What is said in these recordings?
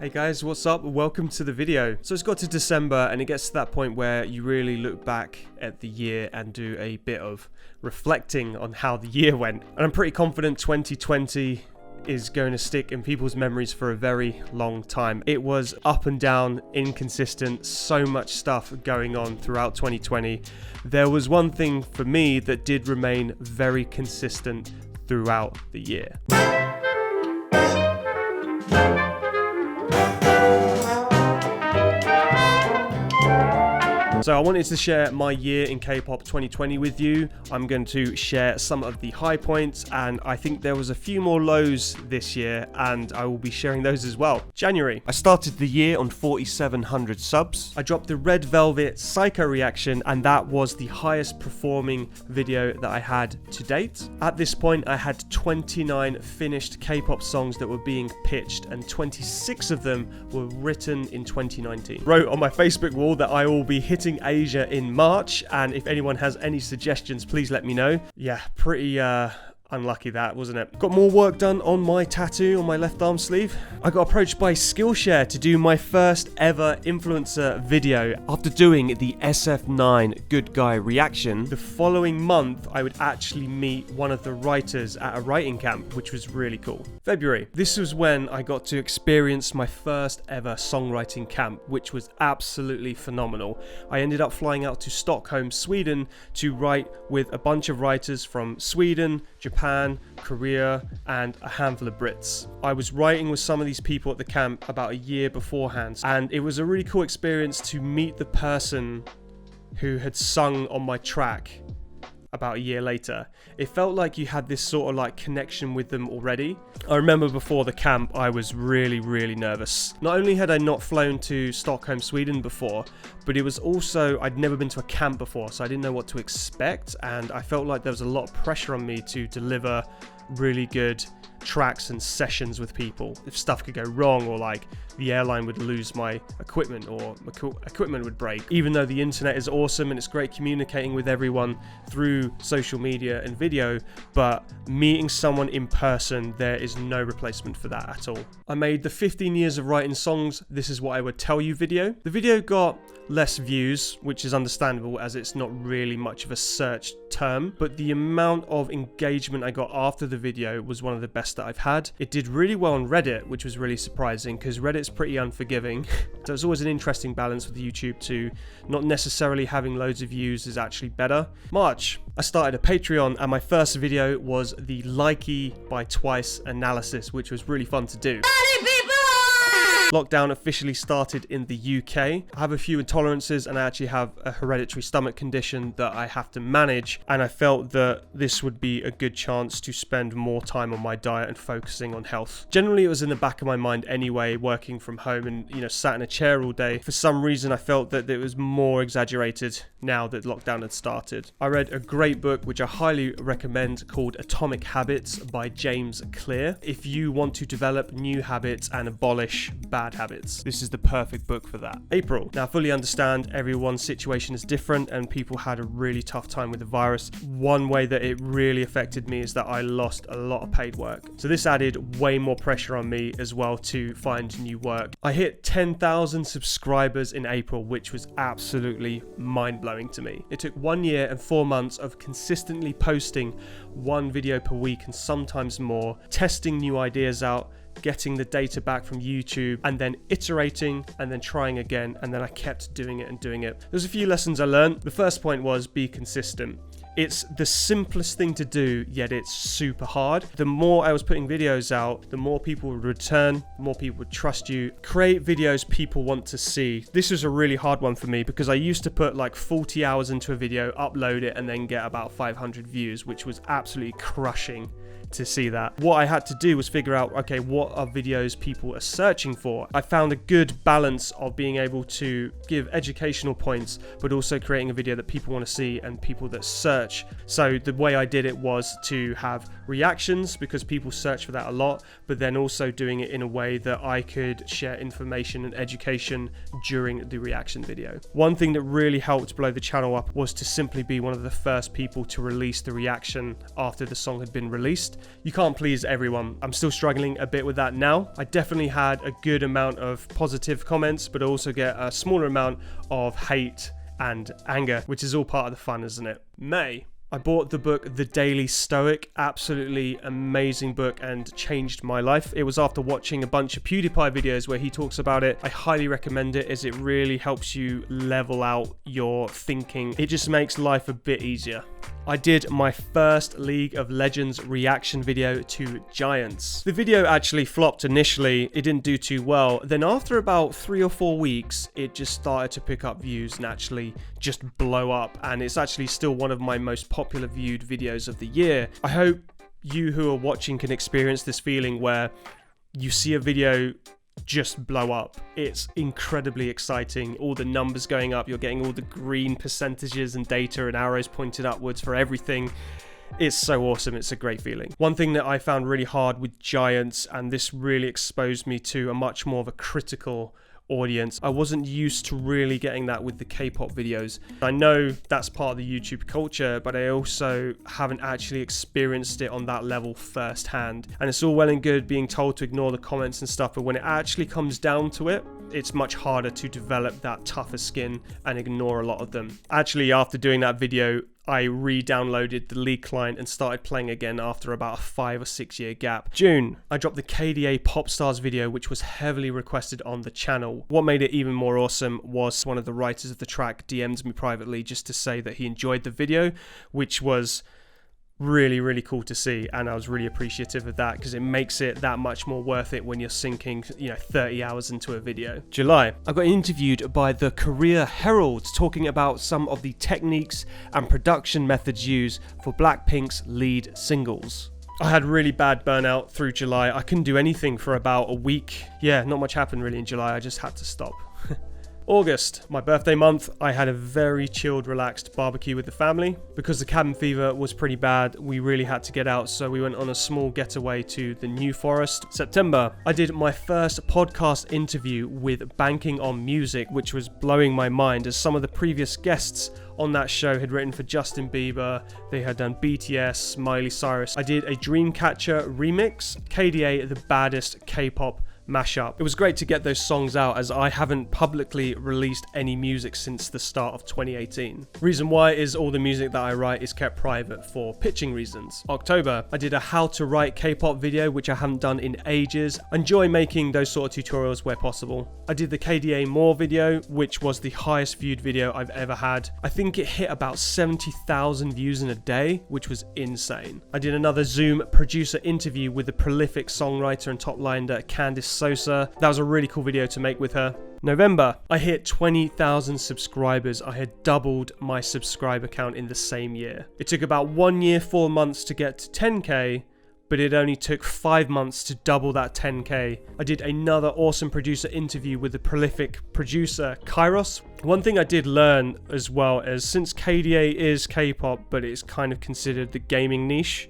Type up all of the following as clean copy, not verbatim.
Hey guys, what's up? Welcome to the video. So it's got to December and it gets to that point where you really look back at the year and do a bit of reflecting on how the year went. And I'm pretty confident 2020 is going to stick in people's memories for a very long time. It was up and down, inconsistent, so much stuff going on throughout 2020. There was one thing for me that did remain very consistent throughout the year. So I wanted to share my year in K-pop 2020 with you. I'm going to share some of the high points, and I think there was a few more lows this year, and I will be sharing those as well. January, I started the year on 4,700 subs. I dropped the Red Velvet Psycho reaction, and that was the highest performing video that I had to date. At this point, I had 29 finished K-pop songs that were being pitched, and 26 of them were written in 2019. Wrote on my Facebook wall that I will be hitting Asia in March, and if anyone has any suggestions, please let me know. Yeah, pretty unlucky that, wasn't it? Got more work done on my tattoo on my left arm sleeve. I got approached by Skillshare to do my first ever influencer video. After doing the SF9 Good Guy reaction, the following month I would actually meet one of the writers at a writing camp, which was really cool. February. This was when I got to experience my first ever songwriting camp, which was absolutely phenomenal. I ended up flying out to Stockholm, Sweden to write with a bunch of writers from Sweden, Japan, Korea, and a handful of Brits. I was writing with some of these people at the camp about a year beforehand, and it was a really cool experience to meet the person who had sung on my track about a year later. It felt like you had this sort of like connection with them already. I remember before the camp, I was really nervous. Not only had I not flown to Stockholm, Sweden before, but it was also, I'd never been to a camp before, so I didn't know what to expect, and I felt like there was a lot of pressure on me to deliver really good tracks and sessions with people. If stuff could go wrong, or like the airline would lose my equipment, or equipment would break. Even though the internet is awesome and it's great communicating with everyone through social media and video, but meeting someone in person, there is no replacement for that at all. I made the 15 years of writing songs, this is what I would tell you video. The video got less views, which is understandable as it's not really much of a search term, but the amount of engagement I got after the video was one of the best that I've had. It did really well on Reddit, which was really surprising because Reddit's pretty unforgiving. So it's always an interesting balance with YouTube too. Not necessarily having loads of views is actually better. March, I started a Patreon, and my first video was the Likey by Twice analysis, which was really fun to do. Lockdown officially started in the UK. I have a few intolerances, and I actually have a hereditary stomach condition that I have to manage, and I felt that this would be a good chance to spend more time on my diet and focusing on health. Generally, it was in the back of my mind anyway, working from home and, sat in a chair all day. For some reason, I felt that it was more exaggerated now that lockdown had started. I read a great book, which I highly recommend, called Atomic Habits by James Clear. If you want to develop new habits and abolish bad habits, this is the perfect book for that. April. Now, I fully understand everyone's situation is different and people had a really tough time with the virus. One way that it really affected me is that I lost a lot of paid work. So this added way more pressure on me as well to find new work. I hit 10,000 subscribers in April, which was absolutely mind-blowing to me. It took 1 year and 4 months of consistently posting one video per week and sometimes more, testing new ideas out, getting the data back from YouTube, and then iterating and then trying again, and then I kept doing it and doing it. There's a few lessons I learned. The first point was be consistent. It's the simplest thing to do, yet it's super hard. The more I was putting videos out, the more people would return, the more people would trust you. Create videos people want to see. This was a really hard one for me because I used to put like 40 hours into a video, upload it, and then get about 500 views, which was absolutely crushing to see that. What I had to do was figure out, okay, what are videos people are searching for? I found a good balance of being able to give educational points, but also creating a video that people want to see and people that search. So the way I did it was to have reactions, because people search for that a lot, but then also doing it in a way that I could share information and education during the reaction video. One thing that really helped blow the channel up was to simply be one of the first people to release the reaction after the song had been released. you can't please everyone. I'm still struggling a bit with that now. I definitely had a good amount of positive comments, but I also get a smaller amount of hate and anger, which is all part of the fun, isn't it? May. I bought the book The Daily Stoic, absolutely amazing book and changed my life. It was after watching a bunch of PewDiePie videos where he talks about it. I highly recommend it as it really helps you level out your thinking. It just makes life a bit easier. I did my first League of Legends reaction video to Giants. The video actually flopped initially, it didn't do too well. Then after about 3 or 4 weeks, it just started to pick up views and actually just blow up. And it's actually still one of my most popular viewed videos of the year. I hope you who are watching can experience this feeling where you see a video just blow up. It's incredibly exciting. All the numbers going up, you're getting all the green percentages and data and arrows pointed upwards for everything. It's so awesome. It's a great feeling. One thing that I found really hard with Giants, and this really exposed me to a much more of a critical audience. I wasn't used to really getting that with the K-pop videos. I know that's part of the YouTube culture, but I also haven't actually experienced it on that level firsthand. And it's all well and good being told to ignore the comments and stuff, but when it actually comes down to it, it's much harder to develop that tougher skin and ignore a lot of them. Actually, after doing that video, I re-downloaded the League client and started playing again after about a 5 or 6 year gap. June, I dropped the KDA Pop Stars video, which was heavily requested on the channel. What made it even more awesome was one of the writers of the track DM'd me privately just to say that he enjoyed the video, which was really cool to see, and I was really appreciative of that because it makes it that much more worth it when you're sinking 30 hours into a video. July, I got interviewed by the Korea Herald talking about some of the techniques and production methods used for Blackpink's lead singles. I had really bad burnout through July. I couldn't do anything for about a week. Yeah, not much happened really in July. I just had to stop. August, my birthday month, I had a very chilled, relaxed barbecue with the family. Because the cabin fever was pretty bad, we really had to get out, so we went on a small getaway to the New Forest. September, I did my first podcast interview with Banking on Music, which was blowing my mind as some of the previous guests on that show had written for Justin Bieber, they had done BTS, Miley Cyrus. I did a Dreamcatcher remix, KDA, the baddest K-pop mashup. It was great to get those songs out as I haven't publicly released any music since the start of 2018. Reason why is all the music that I write is kept private for pitching reasons. October, I did a how to write K-pop video, which I haven't done in ages. I enjoy making those sort of tutorials where possible. I did the KDA More video, which was the highest viewed video I've ever had. I think it hit about 70,000 views in a day, which was insane. I did another Zoom producer interview with the prolific songwriter and top liner Candice Sosa. That was a really cool video to make with her. November, I hit 20,000 subscribers. I had doubled my subscriber count in the same year. It took about 1 year, 4 months to get to 10k, but it only took 5 months to double that 10k. I did another awesome producer interview with the prolific producer Kairos. One thing I did learn as well is since KDA is K-pop, but it's kind of considered the gaming niche,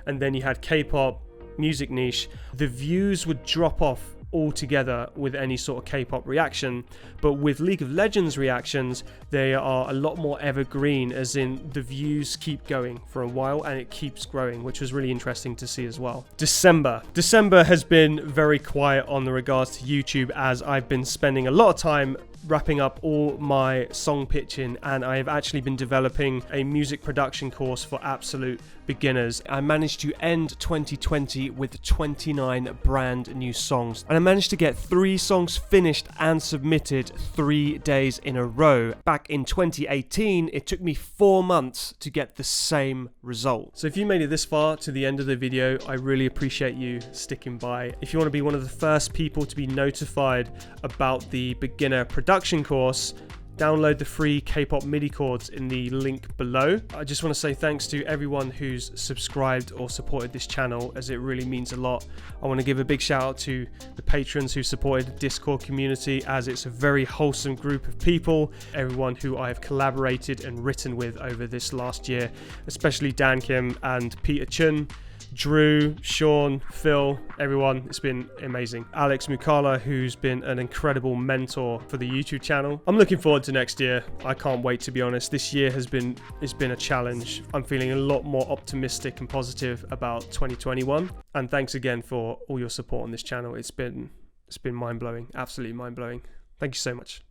and then you had K-pop music niche, the views would drop off altogether with any sort of K-pop reaction, but with League of Legends reactions they are a lot more evergreen, as in the views keep going for a while and it keeps growing, which was really interesting to see as well. December has been very quiet on the regards to YouTube as I've been spending a lot of time wrapping up all my song pitching, and I've actually been developing a music production course for absolute beginners. I managed to end 2020 with 29 brand new songs, and I managed to get 3 songs finished and submitted 3 days in a row. Back in 2018, it took me 4 months to get the same result. So if you made it this far to the end of the video, I really appreciate you sticking by. If you want to be one of the first people to be notified about the beginner production course, download the free K-pop MIDI chords in the link below. I just want to say thanks to everyone who's subscribed or supported this channel, as it really means a lot. I want to give a big shout out to the patrons who supported the Discord community, as it's a very wholesome group of people. Everyone who I have collaborated and written with over this last year, especially Dan Kim and Peter Chun. Drew, Sean, Phil, everyone. It's been amazing. Alex Mukala, who's been an incredible mentor for the YouTube channel. I'm looking forward to next year. I can't wait, to be honest. This year has been a challenge. I'm feeling a lot more optimistic and positive about 2021. And thanks again for all your support on this channel. It's been mind-blowing, absolutely mind-blowing. Thank you so much.